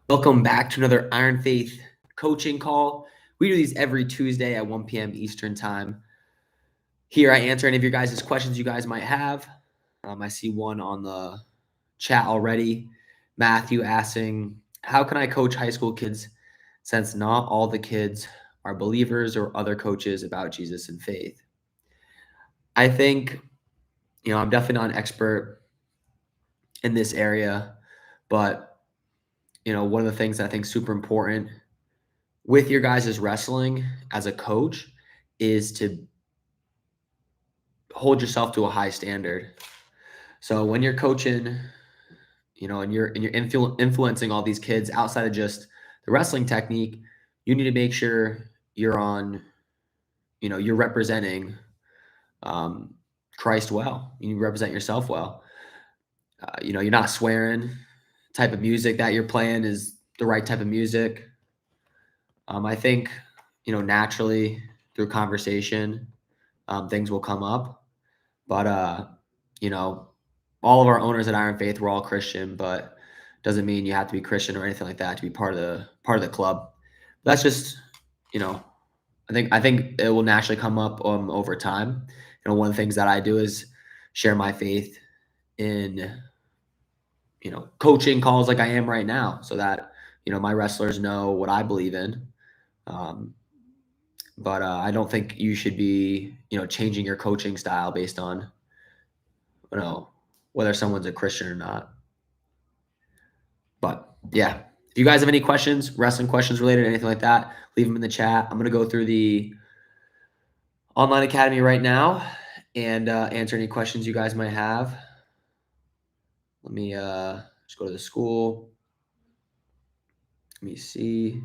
Welcome back to another Iron Faith coaching call. We do these every Tuesday at 1 p.m. Eastern Time. Here I answer any of your guys' questions you guys might have. I see one on the chat already. Matthew asking, how can I coach high school kids since not all the kids are believers or other coaches about Jesus and faith? I think, I'm definitely not an expert in this area, but, one of the things that I think is super important with your guys' wrestling as a coach is to hold yourself to a high standard. So when you're coaching, and you're influencing all these kids outside of just the wrestling technique, you need to make sure you're representing Christ well. You represent yourself well. You're not swearing. Type of music that you're playing is the right type of music. I think, naturally through conversation, things will come up. But, all of our owners at Iron Faith, we're all Christian, but doesn't mean you have to be Christian or anything like that to be part of the club. That's just, I think it will naturally come up over time. One of the things that I do is share my faith in, coaching calls like I am right now, so that my wrestlers know what I believe in. But I don't think you should be, changing your coaching style based on, whether someone's a Christian or not. But yeah, if you guys have any questions, wrestling questions related, anything like that, leave them in the chat. I'm going to go through the online academy right now and answer any questions you guys might have. Let me just go to the school. Let me see.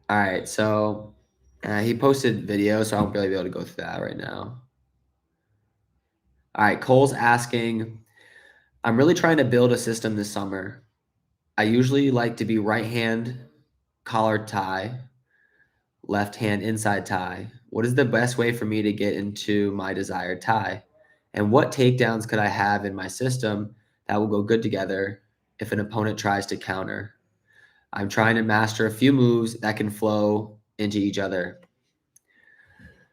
All right, so he posted video, so I won't really be able to go through that right now. All right, Cole's asking, I'm really trying to build a system this summer. I usually like to be right hand collar tie, left hand inside tie. What is the best way for me to get into my desired tie? And what takedowns could I have in my system that will go good together if an opponent tries to counter? I'm trying to master a few moves that can flow into each other.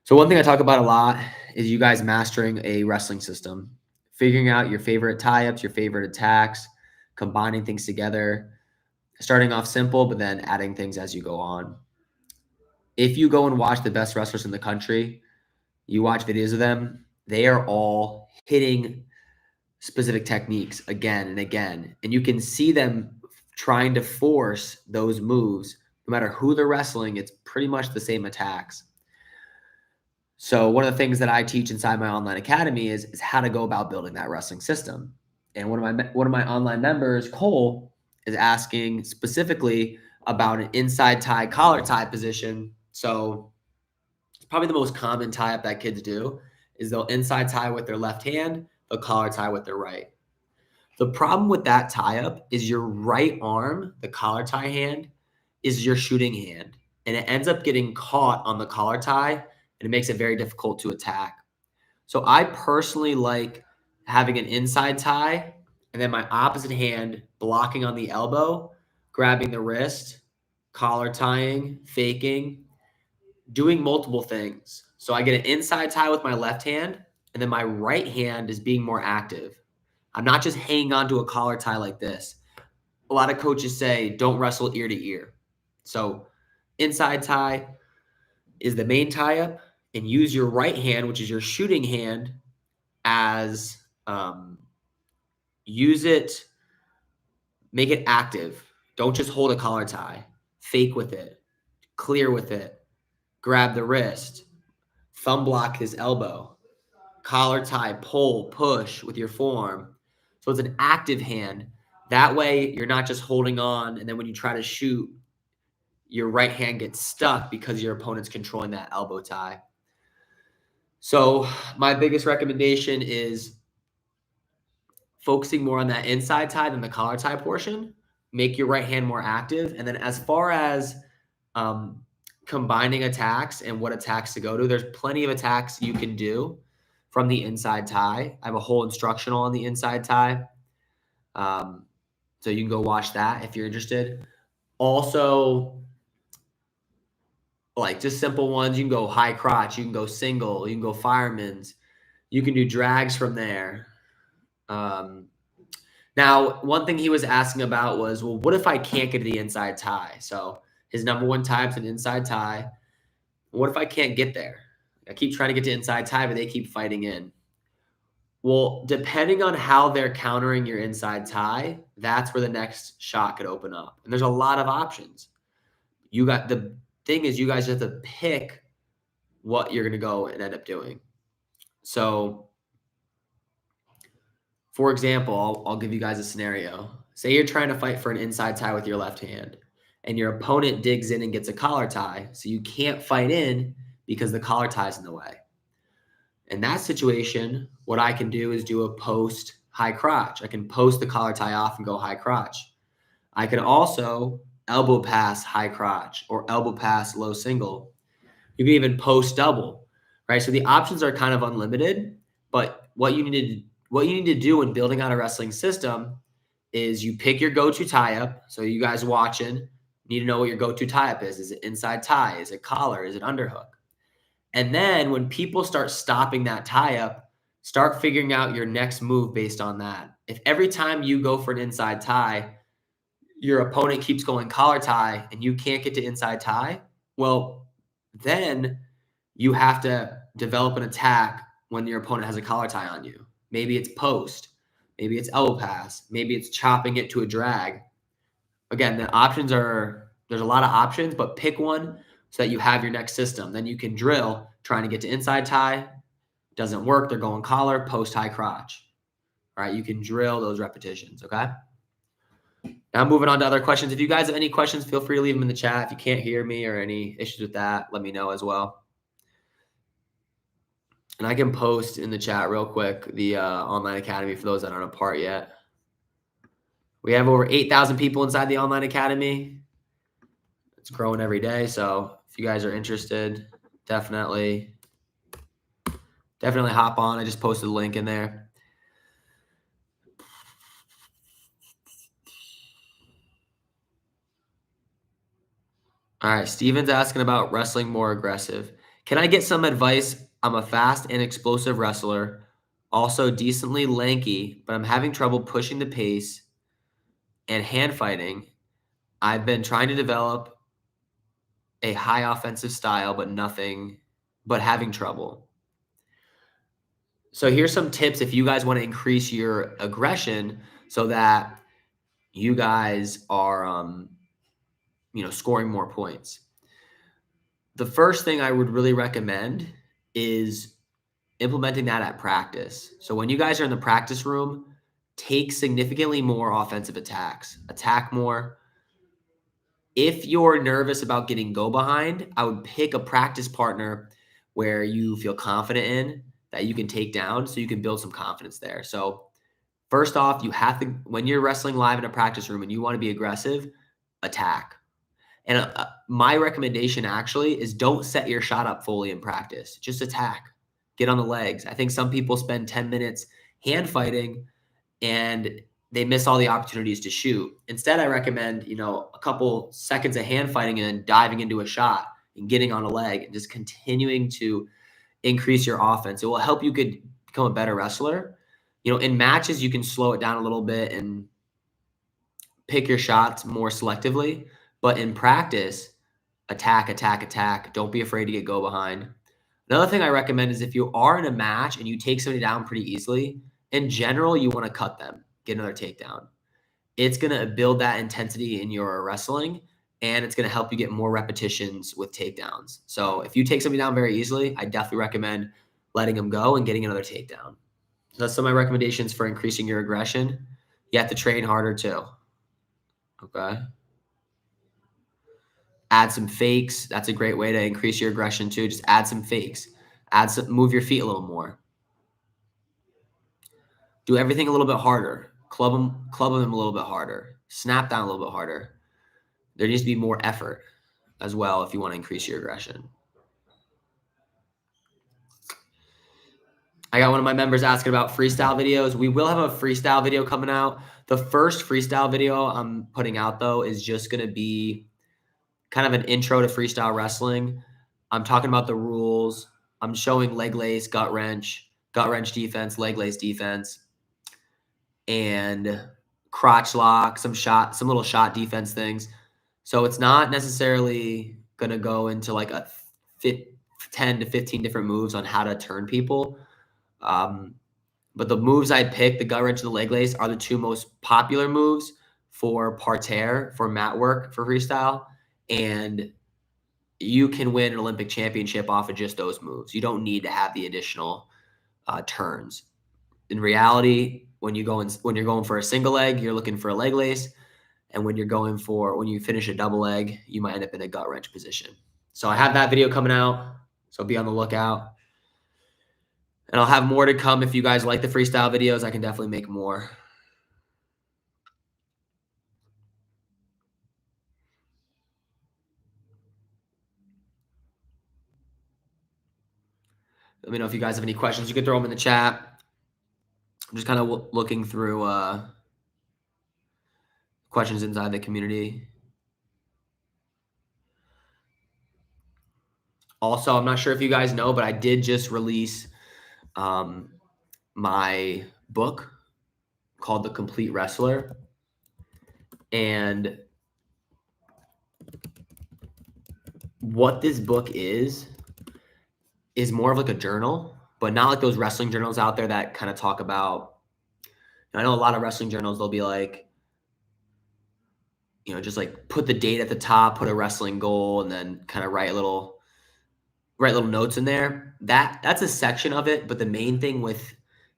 So one thing I talk about a lot is you guys mastering a wrestling system, figuring out your favorite tie-ups, your favorite attacks, combining things together, starting off simple, but then adding things as you go on. If you go and watch the best wrestlers in the country, you watch videos of them, they are all hitting specific techniques again and again. And you can see them trying to force those moves. No matter who they're wrestling, it's pretty much the same attacks. So one of the things that I teach inside my online academy is how to go about building that wrestling system. And one of my online members, Cole, is asking specifically about an inside tie collar tie position. So it's probably the most common tie up that kids do is they'll inside tie with their left hand, they'll collar tie with their right. The problem with that tie up is your right arm, the collar tie hand, is your shooting hand. And it ends up getting caught on the collar tie, and it makes it very difficult to attack. So I personally like having an inside tie and then my opposite hand blocking on the elbow, grabbing the wrist, collar tying, faking, doing multiple things. So I get an inside tie with my left hand, and then my right hand is being more active. I'm not just hanging on to a collar tie like this. A lot of coaches say don't wrestle ear to ear. So inside tie is the main tie up, and use your right hand, which is your shooting hand, as use it, make it active. Don't just hold a collar tie. Fake with it, clear with it, grab the wrist, thumb block his elbow, collar tie, pull, push with your forearm. So it's an active hand. That way you're not just holding on, and then when you try to shoot, your right hand gets stuck because your opponent's controlling that elbow tie. So my biggest recommendation is focusing more on that inside tie than the collar tie portion. Make your right hand more active. And then as far as combining attacks and what attacks to go to, there's plenty of attacks you can do. from the inside tie. I have a whole instructional on the inside tie. So you can go watch that if you're interested. Also, like just simple ones, you can go high crotch, you can go single, you can go fireman's, you can do drags from there. Now, one thing he was asking about was, well, what if I can't get to the inside tie? So his number one type's an inside tie. What if I can't get there? I keep trying to get to inside tie, but they keep fighting in. Well, depending on how they're countering your inside tie, that's where the next shot could open up. And there's a lot of options. The thing is, you guys have to pick what you're going to go and end up doing. So, for example, I'll give you guys a scenario. Say you're trying to fight for an inside tie with your left hand, and your opponent digs in and gets a collar tie, so you can't fight in because the collar tie is in the way. In that situation, what I can do is do a post high crotch. I can post the collar tie off and go high crotch. I can also elbow pass high crotch or elbow pass low single. You can even post double, right? So the options are kind of unlimited, but what you need to do when building out a wrestling system is you pick your go-to tie-up. So you guys watching need to know what your go-to tie-up is. Is it inside tie? Is it collar? Is it underhook? And then when people start stopping that tie-up, start figuring out your next move based on that. If every time you go for an inside tie, your opponent keeps going collar tie and you can't get to inside tie, well, then you have to develop an attack when your opponent has a collar tie on you. Maybe it's post, maybe it's elbow pass, maybe it's chopping it to a drag. Again, there's a lot of options, but pick one so that you have your next system. Then you can drill trying to get to inside tie. Doesn't work, they're going collar, post high crotch. All right, you can drill those repetitions, okay? Now moving on to other questions. If you guys have any questions, feel free to leave them in the chat. If you can't hear me or any issues with that, let me know as well. And I can post in the chat real quick the online academy for those that aren't a part yet. We have over 8,000 people inside the online academy. It's growing every day. So if you guys are interested, definitely hop on. I just posted a link in there. All right, Steven's asking about wrestling more aggressive. Can I get some advice? I'm a fast and explosive wrestler, also decently lanky, but I'm having trouble pushing the pace and hand fighting. I've been trying to develop a high offensive style, but having trouble. So here's some tips if you guys want to increase your aggression so that you guys are, scoring more points. The first thing I would really recommend is implementing that at practice. So when you guys are in the practice room, take significantly more offensive attacks, attack more. If you're nervous about getting go behind, I would pick a practice partner where you feel confident in that you can take down so you can build some confidence there. So first off, you have to, when you're wrestling live in a practice room and you want to be aggressive, attack. And my recommendation actually is don't set your shot up fully in practice. Just attack. Get on the legs. I think some people spend 10 minutes hand fighting and they miss all the opportunities to shoot. Instead, I recommend, a couple seconds of hand fighting and then diving into a shot and getting on a leg and just continuing to increase your offense. It will help you become a better wrestler. In matches, you can slow it down a little bit and pick your shots more selectively. But in practice, attack, attack, attack. Don't be afraid to get go behind. Another thing I recommend is if you are in a match and you take somebody down pretty easily, in general, you want to cut them, get another takedown. It's going to build that intensity in your wrestling, and it's going to help you get more repetitions with takedowns. So if you take somebody down very easily, I definitely recommend letting them go and getting another takedown. So that's some of my recommendations for increasing your aggression. You have to train harder too. Okay. Add some fakes. That's a great way to increase your aggression too. Just add some fakes. Move your feet a little more. Do everything a little bit harder. Club them a little bit harder. Snap down a little bit harder. There needs to be more effort as well if you want to increase your aggression. I got one of my members asking about freestyle videos. We will have a freestyle video coming out. The first freestyle video I'm putting out, though, is just going to be kind of an intro to freestyle wrestling. I'm talking about the rules. I'm showing leg lace, gut wrench defense, leg lace defense, and crotch lock, some little shot defense things. So it's not necessarily going to go into like a 10 to 15 different moves on how to turn people. But the moves I picked, the gut wrench and the leg lace, are the two most popular moves for parterre, for mat work, for freestyle. And you can win an Olympic championship off of just those moves. You don't need to have the additional turns. In reality, when you're going for a single leg, you're looking for a leg lace. And when you finish a double leg, you might end up in a gut wrench position. So I have that video coming out. So be on the lookout. And I'll have more to come. If you guys like the freestyle videos, I can definitely make more. Let me know if you guys have any questions. You can throw them in the chat. I'm just kind of looking through questions inside the community. Also, I'm not sure if you guys know, but I did just release my book called The Complete Wrestler. And what this book is more of like a journal, but not like those wrestling journals out there that kind of talk about, I know a lot of wrestling journals, they'll be like, just like put the date at the top, put a wrestling goal, and then kind of write little notes in there. That's a section of it, but the main thing with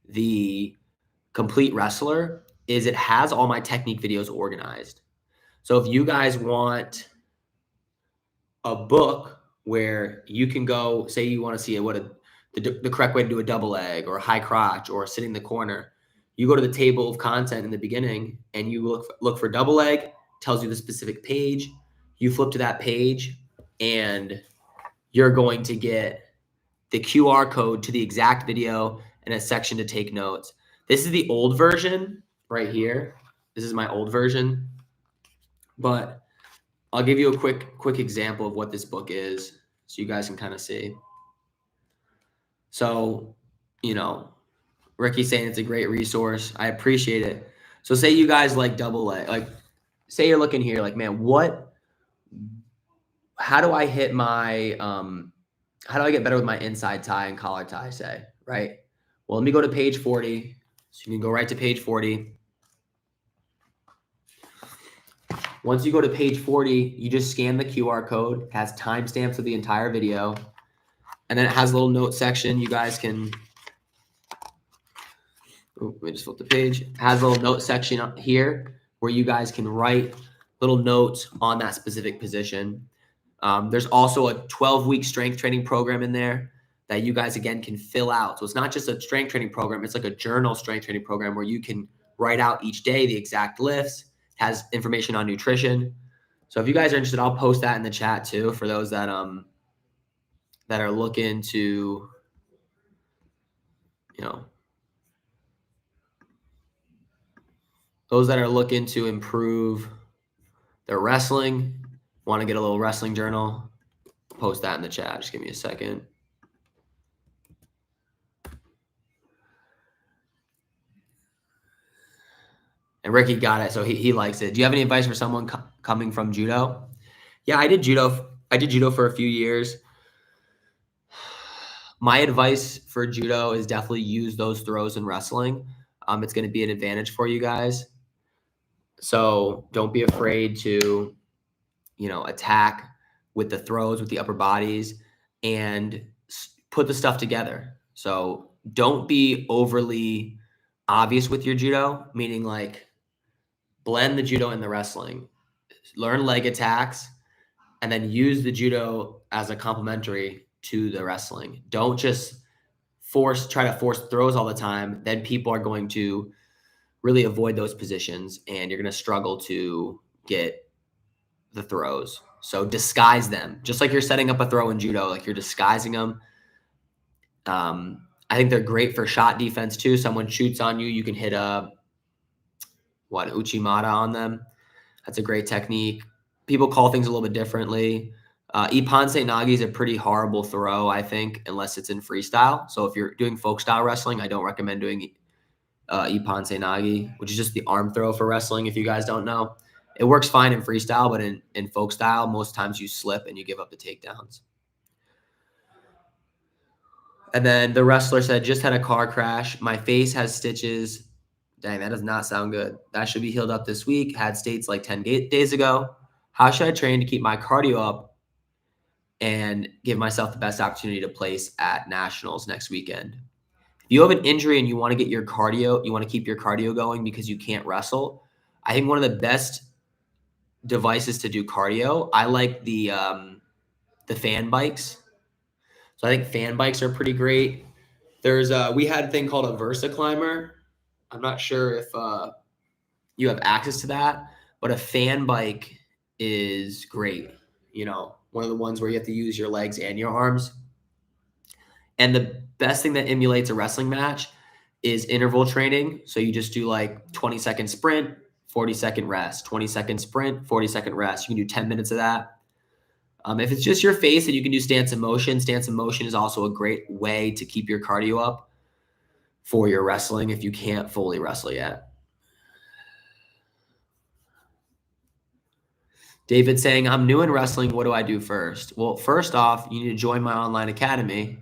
the Complete Wrestler is it has all my technique videos organized. So if you guys want a book where you can go, say you want to see the correct way to do a double leg or a high crotch or sitting in the corner, you go to the table of content in the beginning and you look for double leg, tells you the specific page. You flip to that page and you're going to get the QR code to the exact video and a section to take notes. This is the old version right here. This is my old version, but I'll give you a quick example of what this book is so you guys can kind of see. So, Ricky's saying it's a great resource. I appreciate it. So say you guys like double leg, like say you're looking here, like, man, how do I hit my, how do I get better with my inside tie and collar tie, say, right? Well, let me go to page 40. So you can go right to page 40. Once you go to page 40, you just scan the QR code. It has timestamps of the entire video. And then it has a little note section. You guys can, let me just flip the page. It has a little note section up here where you guys can write little notes on that specific position. There's also a 12-week strength training program in there that you guys, again, can fill out. So it's not just a strength training program. It's like a journal strength training program where you can write out each day the exact lifts, has information on nutrition. So if you guys are interested, I'll post that in the chat too for those that are looking to, those that are looking to improve their wrestling, want to get a little wrestling journal, post that in the chat. Just give me a second. And Ricky got it, so he likes it. Do you have any advice for someone coming from judo? Yeah, I did judo. I did judo for a few years. My advice for judo is definitely use those throws in wrestling. It's going to be an advantage for you guys. So don't be afraid to, attack with the throws, with the upper bodies, and put the stuff together. So don't be overly obvious with your judo, meaning like blend the judo and the wrestling. Learn leg attacks, and then use the judo as a complementary to the wrestling. Don't just try to force throws all the time. Then people are going to really avoid those positions and you're going to struggle to get the throws. So disguise them. Just like you're setting up a throw in judo, like you're disguising them. I think they're great for shot defense too. Someone shoots on you, you can hit a Uchimata on them. That's a great technique. People call things a little bit differently. Ippon Nagi is a pretty horrible throw, I think, unless it's in freestyle. So if you're doing folk style wrestling, I don't recommend doing Ippon Nagi, which is just the arm throw for wrestling, if you guys don't know. It works fine in freestyle, but in folk style, most times you slip and you give up the takedowns. And then the wrestler said, just had a car crash. My face has stitches. Dang, that does not sound good. That should be healed up this week. Had states like 10 days ago. How should I train to keep my cardio up and give myself the best opportunity to place at nationals next weekend? If you have an injury and you want to get your cardio, you want to keep your cardio going because you can't wrestle, I think one of the best devices to do cardio, I like the fan bikes. So I think fan bikes are pretty great. We had a thing called a Versa Climber. I'm not sure if you have access to that, but a fan bike is great. You know, one of the ones where you have to use your legs and your arms. And the best thing that emulates a wrestling match is interval training. So you just do like 20-second sprint, 40-second rest, 20-second sprint, 40-second rest. You can do 10 minutes of that. If it's just your face, then you can do stance and motion. Stance and motion is also a great way to keep your cardio up for your wrestling if you can't fully wrestle yet. David saying, I'm new in wrestling. What do I do first? Well, first off, you need to join my online academy.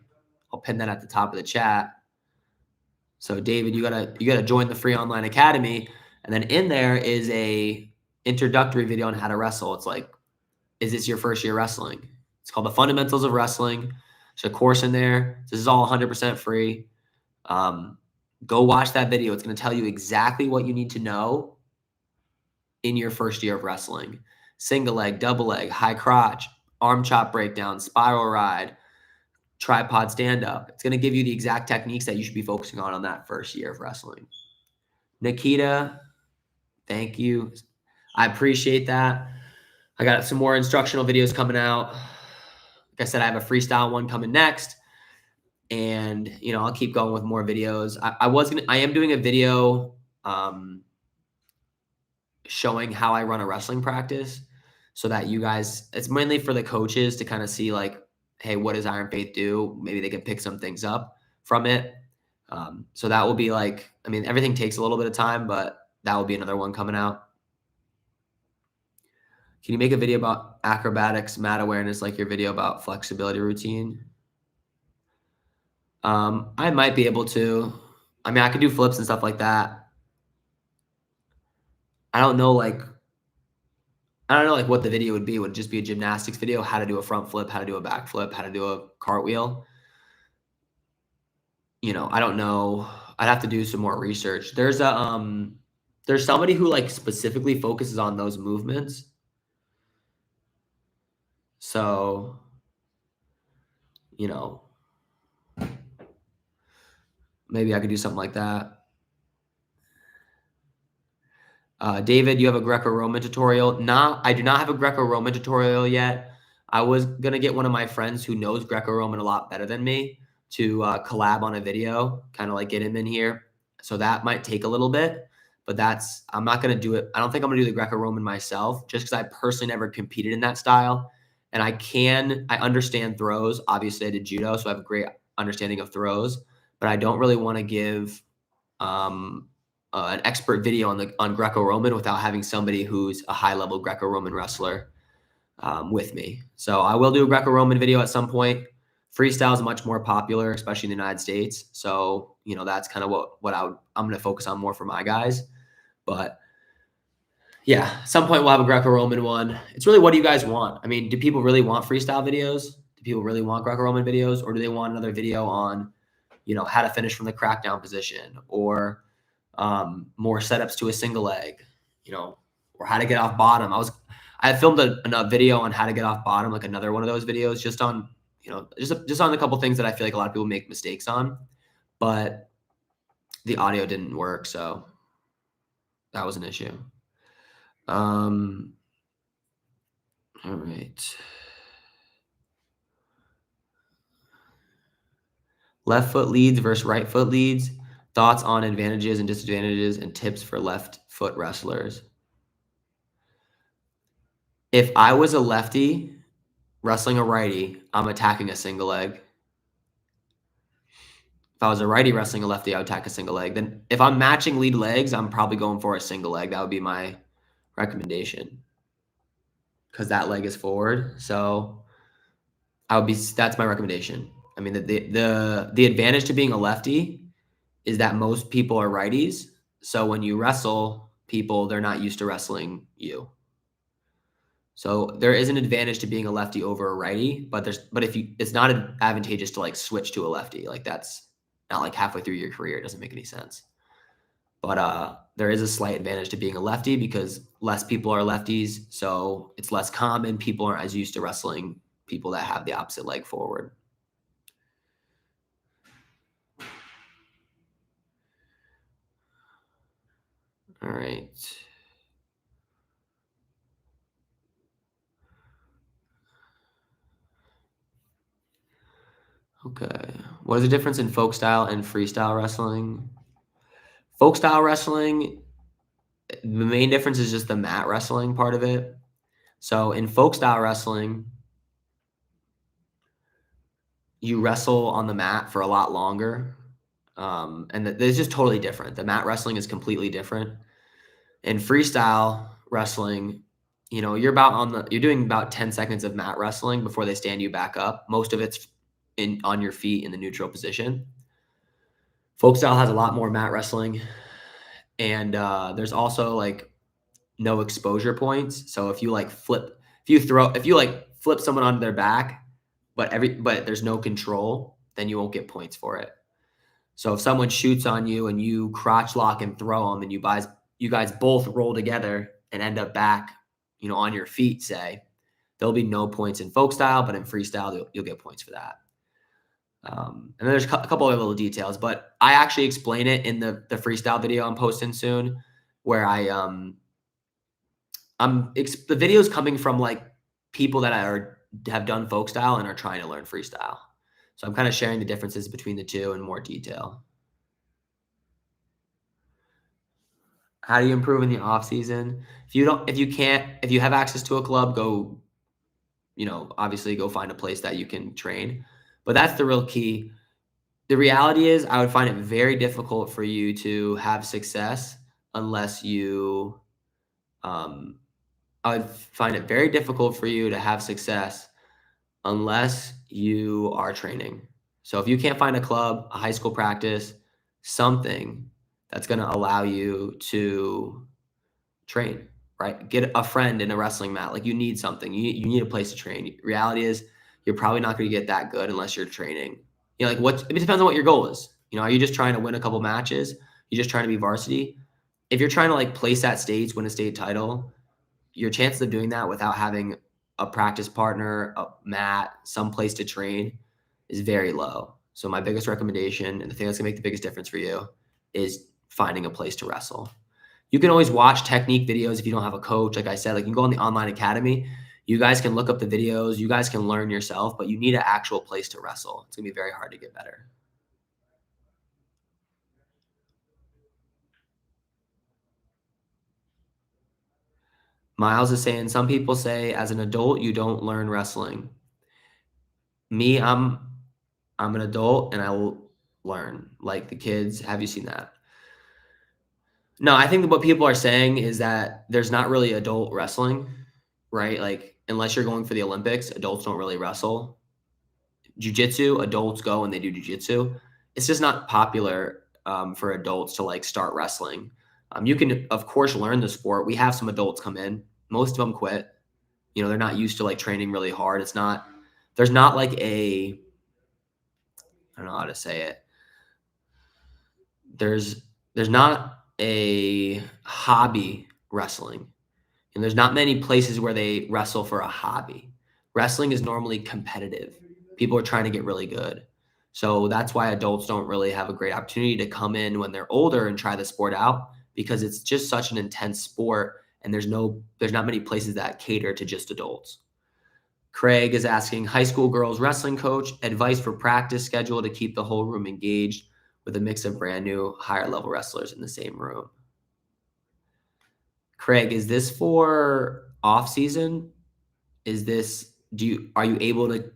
I'll pin that at the top of the chat. So David, you gotta join the free online academy. And then in there is a introductory video on how to wrestle. It's like, is this your first year wrestling? It's called The Fundamentals of Wrestling. There's a course in there. This is all 100% free. Go watch that video. It's going to tell you exactly what you need to know in your first year of wrestling. Single leg, double leg, high crotch, arm chop breakdown, spiral ride, tripod stand up. It's going to give you the exact techniques that you should be focusing on that first year of wrestling. Nikita, thank you. I appreciate that. I got some more instructional videos coming out. Like I said, I have a freestyle one coming next. And, you know, I'll keep going with more videos. I am doing a video showing how I run a wrestling practice so that you guys, it's mainly for the coaches to kind of see like, hey, what does Iron Faith do? Maybe they can pick some things up from it. So that will be like, I mean, everything takes a little bit of time, but that will be another one coming out. Can you make a video about acrobatics, mat awareness, like your video about flexibility routine? I might be able to. I mean, I could do flips and stuff like that. I don't know, like what the video would be. Would it just be a gymnastics video? How to do a front flip, how to do a back flip, how to do a cartwheel? You know, I don't know. I'd have to do some more research. There's somebody who like specifically focuses on those movements. So, you know, maybe I could do something like that. David, you have a Greco-Roman tutorial. I do not have a Greco-Roman tutorial yet. I was going to get one of my friends who knows Greco-Roman a lot better than me to collab on a video, kind of like get him in here. So that might take a little bit, but I'm not going to do it. I don't think I'm going to do the Greco-Roman myself just because I personally never competed in that style. And I understand throws. Obviously, I did judo, so I have a great understanding of throws, but I don't really want to give an expert video on Greco-Roman without having somebody who's a high-level Greco-Roman wrestler with me. So I will do a Greco-Roman video at some point. Freestyle is much more popular, especially in the United States. So, you know, that's kind of what I'm going to focus on more for my guys. But yeah, at some point we'll have a Greco-Roman one. It's really, what do you guys want? I mean, do people really want freestyle videos? Do people really want Greco-Roman videos? Or do they want another video on, you know, how to finish from the crackdown position, or more setups to a single leg, you know, or how to get off bottom? I filmed a video on how to get off bottom, like another one of those videos, just on, you know, just on a couple things that I feel like a lot of people make mistakes on, but the audio didn't work. So that was an issue. All right. Left foot leads versus right foot leads. Thoughts on advantages and disadvantages and tips for left foot wrestlers. If I was a lefty wrestling a righty, I'm attacking a single leg. If I was a righty wrestling a lefty, I would attack a single leg. Then if I'm matching lead legs, I'm probably going for a single leg. That would be my recommendation because that leg is forward. So that's my recommendation. I mean, the advantage to being a lefty is that most people are righties. So when you wrestle people, they're not used to wrestling you. So there is an advantage to being a lefty over a righty, but it's not advantageous to like switch to a lefty. Like that's not like halfway through your career. It doesn't make any sense. But there is a slight advantage to being a lefty because less people are lefties. So it's less common. People aren't as used to wrestling people that have the opposite leg forward. All right. Okay. What is the difference in folk style and freestyle wrestling? Folk style wrestling, the main difference is just the mat wrestling part of it. So in folk style wrestling, you wrestle on the mat for a lot longer. And it's just totally different. The mat wrestling is completely different. In freestyle wrestling, you're doing about 10 seconds of mat wrestling before they stand you back up. Most of it's on your feet in the neutral position. Folk style has a lot more mat wrestling, and there's also like no exposure points. So if you flip someone onto their back, but there's no control, then you won't get points for it. So if someone shoots on you and you crotch lock and throw them, and you guys both roll together and end up back, on your feet, say, there'll be no points in folk style, but in freestyle, you'll get points for that. And then there's a couple other little details, but I actually explain it in the freestyle video I'm posting soon, where the video's coming from like people that have done folk style and are trying to learn freestyle. So I'm kind of sharing the differences between the two in more detail. How do you improve in the off season? If you have access to a club, go, obviously go find a place that you can train. But that's the real key. The reality is I would find it very difficult for you to have success unless you I would find it very difficult for you to have success unless you are training. So if you can't find a club, a high school practice, something that's going to allow you to train, right? Get a friend in a wrestling mat. Like you need something. You need a place to train. Reality is you're probably not going to get that good unless you're training. It depends on what your goal is. Are you just trying to win a couple matches? You're just trying to be varsity? If you're trying to like place at states, win a state title, your chances of doing that without having a practice partner, a mat, some place to train is very low. So my biggest recommendation, and the thing that's gonna make the biggest difference for you, is finding a place to wrestle. You can always watch technique videos if you don't have a coach. Like I said, like you can go on the online academy. You guys can look up the videos. You guys can learn yourself, but you need an actual place to wrestle. It's gonna be very hard to get better. Miles is saying, some people say as an adult, you don't learn wrestling. Me, I'm an adult and I will learn like the kids. Have you seen that? No, I think that what people are saying is that there's not really adult wrestling, right? Like unless you're going for the Olympics, adults don't really wrestle. Jiu-jitsu, adults go and they do jiu-jitsu. It's just not popular for adults to like start wrestling. You can of course learn the sport. We have some adults come in. Most of them quit. They're not used to like training really hard. There's not like I don't know how to say it. There's not a hobby wrestling, and there's not many places where they wrestle for a hobby. Wrestling is normally competitive. People are trying to get really good. So that's why adults don't really have a great opportunity to come in when they're older and try the sport out, because it's just such an intense sport and there's not many places that cater to just adults. Craig is asking, high school girls wrestling coach, advice for practice schedule to keep the whole room engaged with a mix of brand new higher level wrestlers in the same room. Craig, is this for off season? Are you able to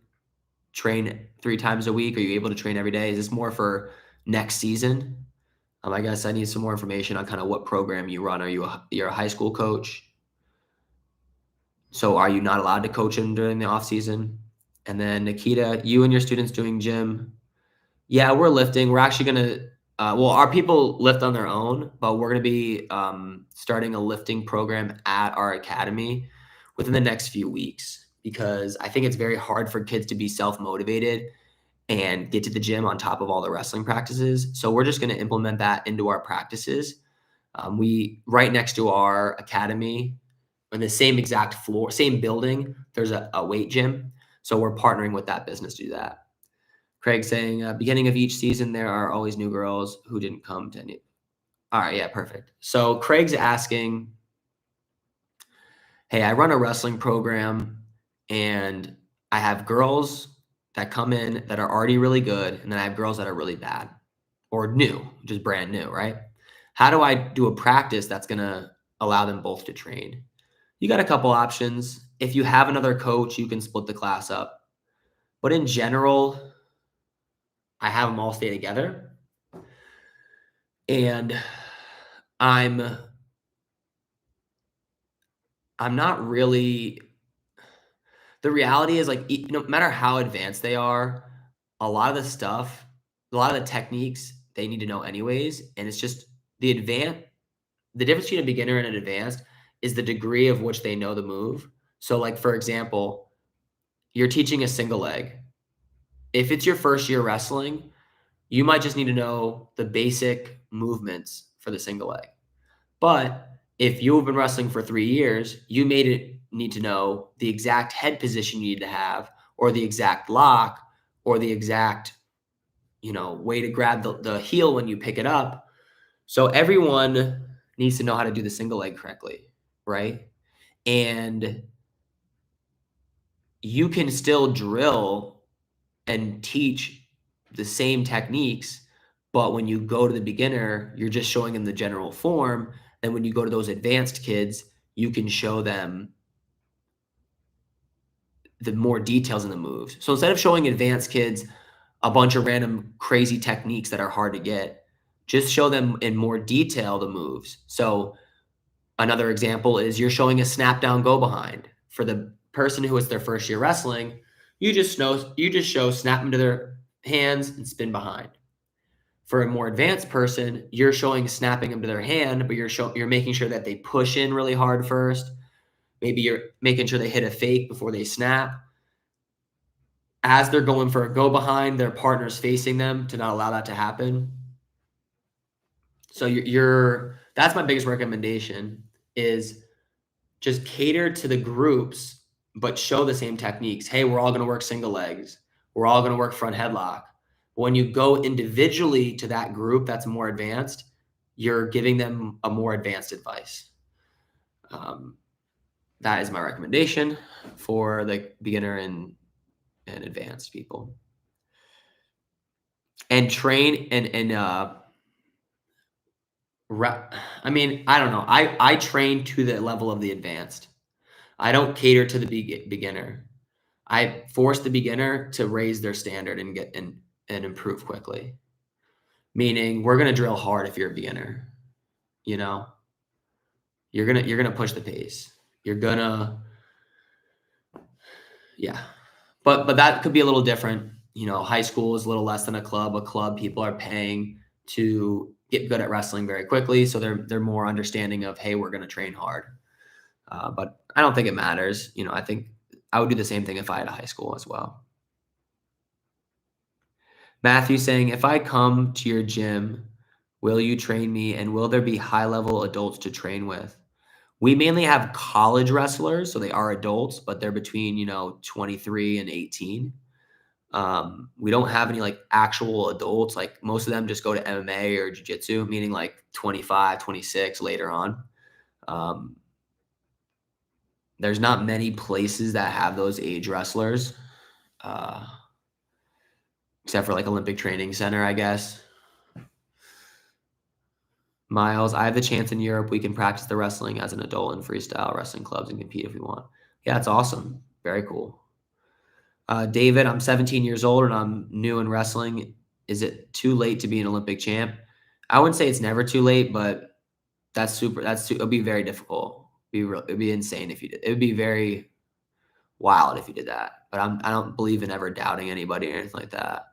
train 3 times a week? Are you able to train every day? Is this more for next season? I guess I need some more information on kind of what program you run. You're a high school coach? So are you not allowed to coach them during the off season? And then Nikita, you and your students doing gym? Yeah, we're lifting. We're actually gonna. Well, our people lift on their own, but we're gonna be starting a lifting program at our academy within the next few weeks because I think it's very hard for kids to be self motivated and get to the gym on top of all the wrestling practices. So we're just gonna implement that into our practices. We right next to our academy in the same exact floor, same building, there's a weight gym. So we're partnering with that business to do that. Craig saying, beginning of each season, there are always new girls who didn't come to any. All right, yeah, perfect. So Craig's asking, hey, I run a wrestling program and I have girls that come in that are already really good, and then I have girls that are really bad or new, just brand new, right? How do I do a practice that's going to allow them both to train? You got a couple options. If you have another coach, you can split the class up. But in general, I have them all stay together. And I'm not really the reality is like no matter how advanced they are, a lot of the stuff, a lot of the techniques they need to know anyways. And it's just the difference between a beginner and an advanced is the degree of which they know the move. So like for example, you're teaching a single leg. If it's your first year wrestling, you might just need to know the basic movements for the single leg. But if you've been wrestling for 3 years, you need to know the exact head position you need to have, or the exact lock, or the exact, way to grab the heel when you pick it up. So everyone needs to know how to do the single leg correctly, right? And you can still drill and teach the same techniques, but when you go to the beginner, you're just showing them the general form. Then when you go to those advanced kids, you can show them the more details in the moves. So instead of showing advanced kids a bunch of random crazy techniques that are hard to get, just show them in more detail the moves. So another example is you're showing a snap down go behind. For the person who is their first year wrestling, you just show snap into their hands and spin behind. For a more advanced person, you're showing snapping them to their hand, but you're making sure that they push in really hard first. Maybe you're making sure they hit a fake before they snap. As they're going for a go behind, their partner's facing them to not allow that to happen. So that's my biggest recommendation is just cater to the groups, but show the same techniques. Hey, we're all going to work single legs. We're all going to work front headlock. But when you go individually to that group that's more advanced, you're giving them a more advanced advice. That is my recommendation for the beginner and advanced people. And train I mean, I don't know. I train to the level of the advanced. I don't cater to the beginner. I force the beginner to raise their standard and get and improve quickly. Meaning, we're gonna drill hard if you're a beginner. You know, you're gonna push the pace. You're gonna, yeah. But that could be a little different. High school is a little less than a club. A club, people are paying to get good at wrestling very quickly, so they're more understanding of, hey, we're gonna train hard. But I don't think it matters. I think I would do the same thing if I had a high school as well. Matthew saying, if I come to your gym, will you train me and will there be high level adults to train with? We mainly have college wrestlers, so they are adults, but they're between, 23 and 18. We don't have any like actual adults. Like most of them just go to MMA or jiu-jitsu, meaning like 25, 26 later on. There's not many places that have those age wrestlers, uh, except for like Olympic Training Center, I guess. Miles, I have the chance in Europe. We can practice the wrestling as an adult in freestyle wrestling clubs and compete if we want. Yeah, it's awesome. Very cool. David, I'm 17 years old and I'm new in wrestling. Is it too late to be an Olympic champ? I wouldn't say it's never too late, but it'll be very difficult. It'd be insane if you did. It would be very wild if you did that. But I don't believe in ever doubting anybody or anything like that.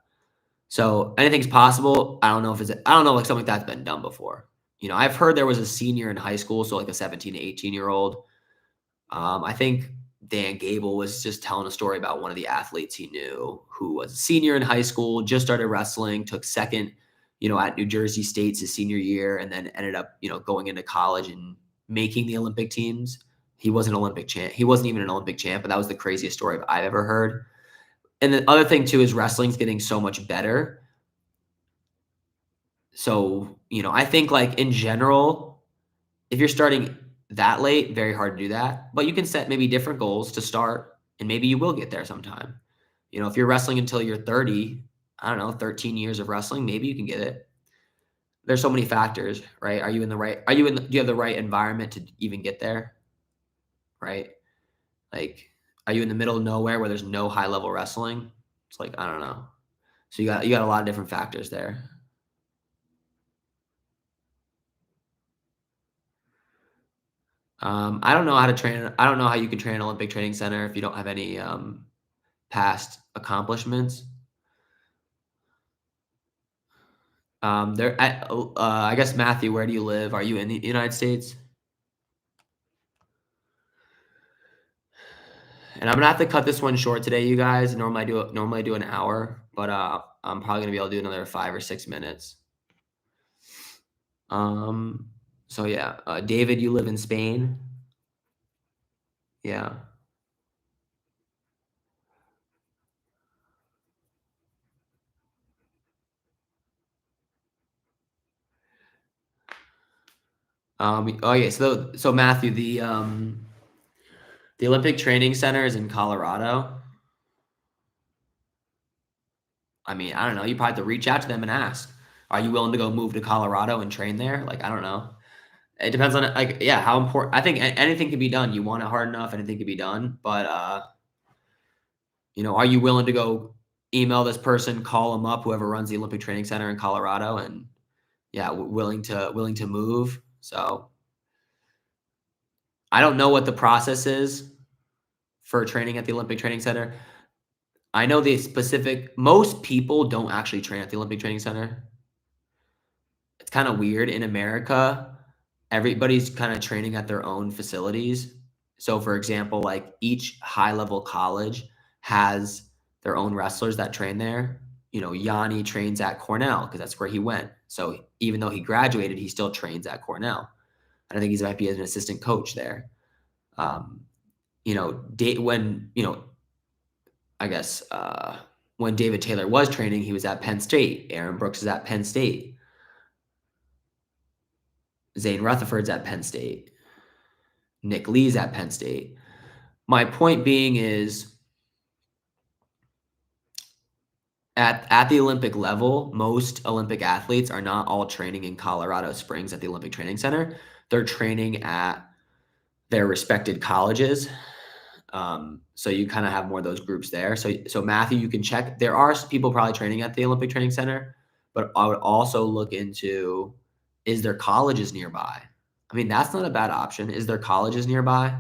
So anything's possible. I don't know like something like that's been done before. I've heard there was a senior in high school, so like a 17 to 18-year-old. I think Dan Gable was just telling a story about one of the athletes he knew who was a senior in high school, just started wrestling, took second, at New Jersey State's his senior year, and then ended up, going into college and making the Olympic teams. He was an Olympic champ. He wasn't even an Olympic champ, but that was the craziest story I've ever heard. And the other thing too is wrestling's getting so much better. So, I think like in general, if you're starting that late, very hard to do that. But you can set maybe different goals to start, and maybe you will get there sometime. If you're wrestling until you're 30, I don't know, 13 years of wrestling, maybe you can get it. There's so many factors, right? Do you have the right environment to even get there? Right? Like, are you in the middle of nowhere where there's no high level wrestling? It's like, I don't know. So you got a lot of different factors there. I don't know how to train. I don't know how you can train an Olympic training center if you don't have any past accomplishments. I guess Matthew, where do you live? Are you in the United States? And I'm gonna have to cut this one short today, you guys. Normally I do an hour, but I'm probably gonna be able to do another 5 or 6 minutes. Um, so yeah, David, you live in Spain? Yeah. Oh yeah. So Matthew, the Olympic Training Center is in Colorado. I mean, I don't know. You probably have to reach out to them and ask, are you willing to go move to Colorado and train there? Like, I don't know. It depends on like, yeah, how important. I think anything can be done. You want it hard enough, anything can be done. But are you willing to go email this person, call them up, whoever runs the Olympic Training Center in Colorado, and yeah, willing to move. So I don't know what the process is for training at the Olympic Training Center. I know most people don't actually train at the Olympic Training Center. It's kind of weird in America. Everybody's kind of training at their own facilities. So, for example, like each high level college has their own wrestlers that train there. Yanni trains at Cornell because that's where he went. So, even though he graduated, he still trains at Cornell. And I think he's might be an assistant coach there. Um, when I guess when David Taylor was training, he was at Penn State. Aaron Brooks is at Penn State. Zane Rutherford's at Penn State. Nick Lee's at Penn State. My point being is at the Olympic level, most Olympic athletes are not all training in Colorado Springs at the Olympic Training Center. They're training at their respected colleges. So you kind of have more of those groups there. So Matthew, you can check. There are people probably training at the Olympic Training Center, but I would also look into, is there colleges nearby? I mean, that's not a bad option. Is there colleges nearby?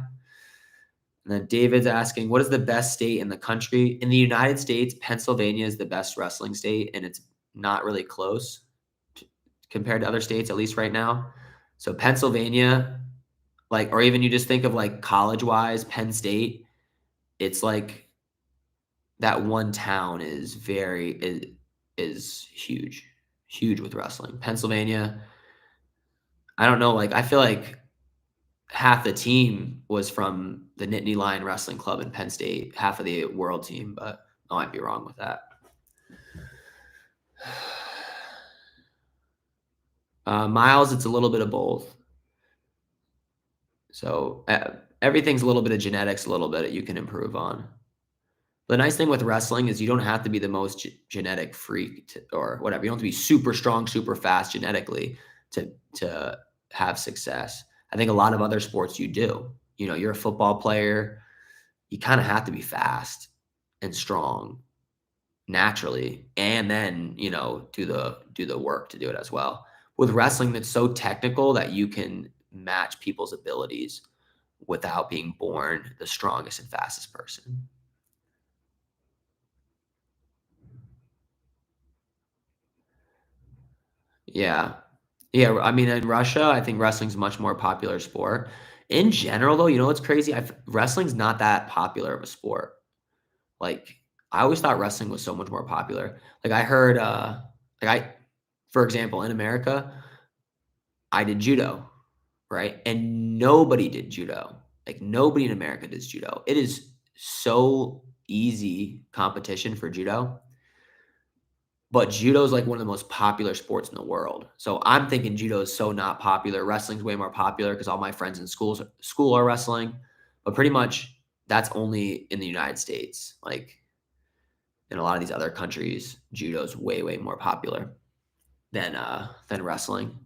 And then David's asking, what is the best state in the country? In the United States, Pennsylvania is the best wrestling state, and it's not really close compared to other states, at least right now. So Pennsylvania, like, or even you just think of like college-wise, Penn State, it's like that one town is huge, huge with wrestling. Pennsylvania, I don't know, like I feel like half the team was from the Nittany Lion Wrestling Club in Penn State, half of the world team, but I might be wrong with that. Miles, it's a little bit of both. So everything's a little bit of genetics, a little bit you can improve on. The nice thing with wrestling is you don't have to be the most genetic freak or whatever. You don't have to be super strong, super fast genetically to have success. I think a lot of other sports you do. You know, you're a football player, you kind of have to be fast and strong naturally, and then do the work to do it as well. With wrestling, that's so technical that you can match people's abilities without being born the strongest and fastest person. Yeah. Yeah, I mean, in Russia, I think wrestling's a much more popular sport. In general, though, you know what's crazy? Wrestling's not that popular of a sport. Like, I always thought wrestling was so much more popular. Like, I heard, like, for example, in America, I did judo, right? And nobody did judo. Like, nobody in America does judo. It is so easy competition for judo. But judo is like one of the most popular sports in the world. So I'm thinking judo is so not popular. Wrestling's way more popular because all my friends in school are wrestling. But pretty much that's only in the United States. Like in a lot of these other countries, judo is way, way more popular than wrestling.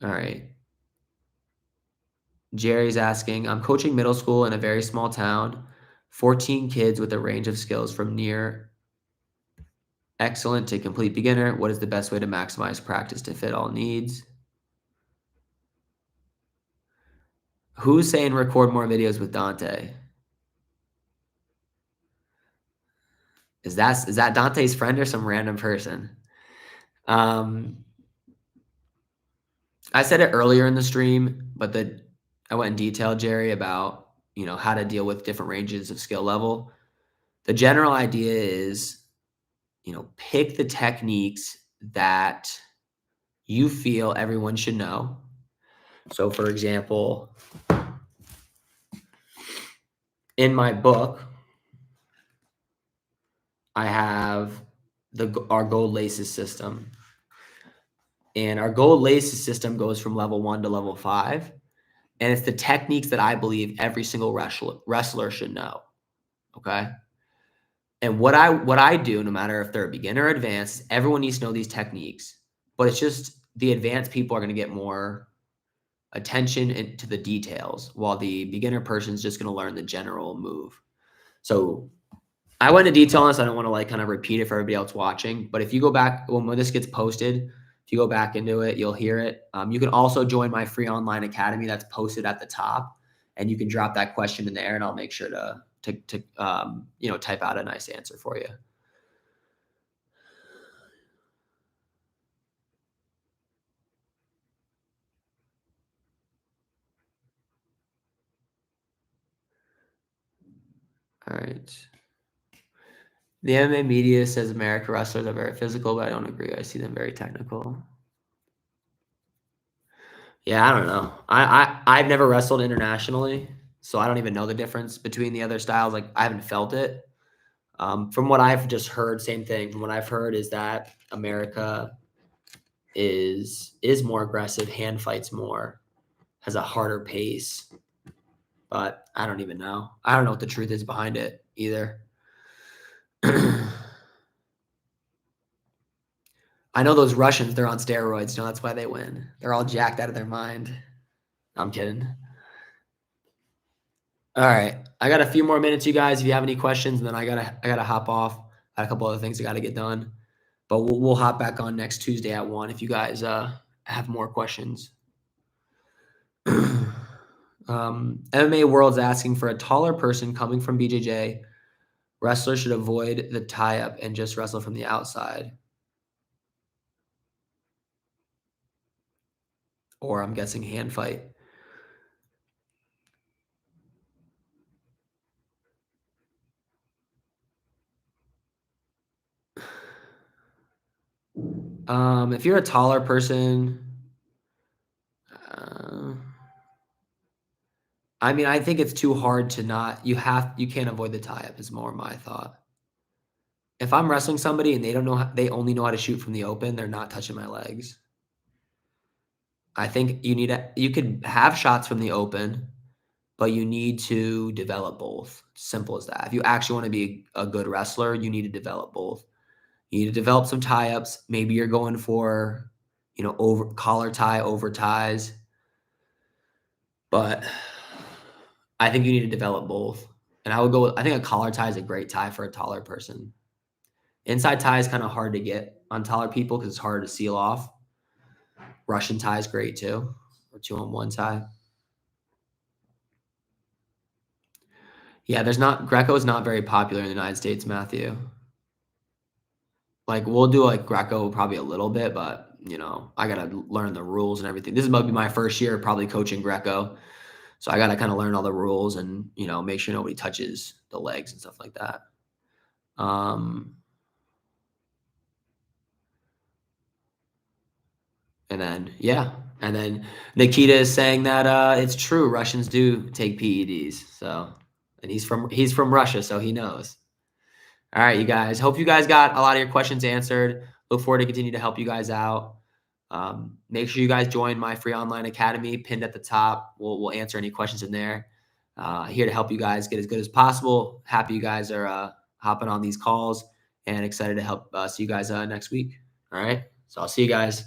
All right. Jerry's asking, I'm coaching middle school in a very small town, 14 kids with a range of skills from near excellent to complete beginner. What is the best way to maximize practice to fit all needs? Who's saying record more videos with Dante? Is that Dante's friend or some random person? Um, I said it earlier in the stream, but I went in detail, Jerry, about how to deal with different ranges of skill level. The general idea is, pick the techniques that you feel everyone should know. So, for example, in my book, I have our gold laces system. And our gold laces system goes from level 1 to level 5. And it's the techniques that I believe every single wrestler should know. Okay. And what I do, no matter if they're a beginner or advanced, everyone needs to know these techniques. But it's just the advanced people are going to get more attention to the details, while the beginner person is just going to learn the general move. So I went into detail on this. I don't want to kind of repeat it for everybody else watching. But if you go back when this gets posted, if you go back into it, you'll hear it. You can also join my free online academy that's posted at the top, and you can drop that question in there, and I'll make sure to type out a nice answer for you. All right. The MMA media says American wrestlers are very physical, but I don't agree. I see them very technical. Yeah, I don't know. I've never wrestled internationally, so I don't even know the difference between the other styles. Like I haven't felt it. From what I've just heard, same thing. From what I've heard is that America is more aggressive, hand fights more, has a harder pace. But I don't even know. I don't know what the truth is behind it either. I know those Russians, they're on steroids. That's why they win. They're all jacked out of their mind. I'm kidding. All right. I got a few more minutes, you guys. If you have any questions, and then I gotta hop off. I got a couple other things I gotta get done. But we'll hop back on next Tuesday at 1 if you guys have more questions. MMA World's asking for a taller person coming from BJJ. Wrestlers should avoid the tie-up and just wrestle from the outside. Or I'm guessing hand fight. If you're a taller person, I mean, I think it's too hard to not. You can't avoid the tie-up. Is more my thought. If I'm wrestling somebody and they don't know, they only know how to shoot from the open, they're not touching my legs. I think you could have shots from the open, but you need to develop both. Simple as that. If you actually want to be a good wrestler, you need to develop both. You need to develop some tie-ups. Maybe you're going for, over collar tie, over ties, but I think you need to develop both. And I think a collar tie is a great tie for a taller person. Inside tie is kind of hard to get on taller people because it's hard to seal off. Russian tie is great too, or 2-on-1 tie. Yeah, Greco is not very popular in the United States, Matthew. Like we'll do like Greco probably a little bit, but I gotta learn the rules and everything. This is about to be my first year probably coaching Greco, so I gotta kind of learn all the rules and make sure nobody touches the legs and stuff like that. Um, and then and then Nikita is saying that it's true Russians do take PEDs. So, and he's from Russia, so he knows. All right, you guys. Hope you guys got a lot of your questions answered. Look forward to continue to help you guys out. Make sure you guys join my free online academy pinned at the top. We'll answer any questions in there. Here to help you guys get as good as possible. Happy you guys are hopping on these calls and excited to help see you guys next week. All right. So I'll see you guys.